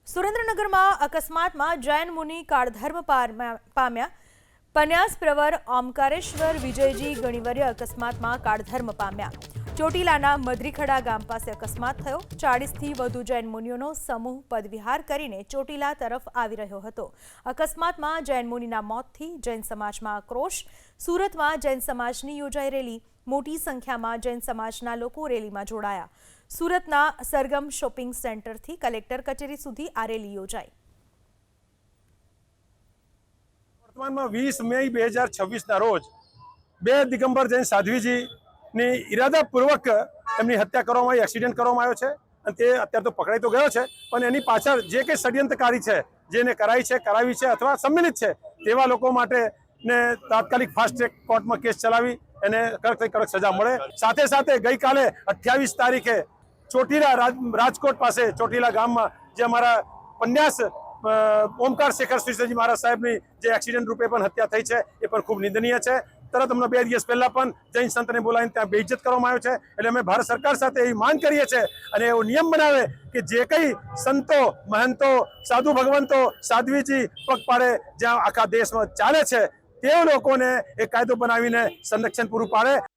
સુરેન્દ્રનગરમાં અકસ્માતમાં જૈન મુનિ કાળધર્મ પામ્યા। પન્યાસ પ્રવર ઓમકારેશ્વર વિજયજી ગણિવર્ય અકસ્માતમાં કાળધર્મ પામ્યા। ચોટીલાના મધરીખડા ગામ પાસે અકસ્માત થયો। 40થી વધુ જૈન મુનિઓનો સમૂહ પદવિહાર કરીને ચોટીલા તરફ આવી રહ્યો હતો। અકસ્માતમાં જૈન મુનિના મોતથી જૈન સમાજમાં આક્રોશ। સુરતમાં જૈન સમાજની યોજાઈ રેલી। મોટી સંખ્યામાં જૈન સમાજના લોકો રેલીમાં જોડાયા। સુરતના સરગમ શોપિંગ સેન્ટરથી કલેક્ટર કચેરી સુધી આ રેલી યોજાઈ। વર્તમાનમાં 20 મે 2026ના રોજ બે દિગંબર જૈન સાધ્વીજીની ઈરાદાપૂર્વક એમની હત્યા કરવામાં આવી, એક્સિડન્ટ કરવામાં આવ્યો છે અને તે અત્યારે તો પકડાઈ તો ગયો છે, પણ એની પાછળ જે કંઈ ષડયંત્રકારી છે, જેને કરાવી છે અથવા સંમિલિત છે તેવા લોકો માટે ને તાત્કાલિક ફાસ્ટ ટ્રેક કોર્ટમાં કેસ ચલાવી એને કડકથી કડક સજા મળે। સાથે સાથે ગઈકાલે 28 તારીખે ચોટીલા રાજકોટ પાસે ચોટીલા ગામમાં જે અમારા પન્યાસ ઓમકાર શેખર શ્રીજી મહારાજ સાહેબની જે એક્સિડન્ટ રૂપે પણ હત્યા થઈ છે એ પણ ખૂબ નિંદનીય છે। તરત હમણાં 2 દિવસ પહેલા પણ જૈન સંતને બોલાવીને ત્યાં બેઇજ્જત કરવામાં આવ્યો છે। એટલે અમે ભારત સરકાર સાથે એવી માંગ કરીએ છીએ અને એવો નિયમ બનાવે કે જે કંઈ સંતો, મહંતો, સાધુ ભગવંતો, સાધ્વીજી પગપાળે જ્યાં આખા દેશમાં ચાલે છે તે લોકોને એક કાયદો બનાવીને સંરક્ષણ પૂરું પાડે।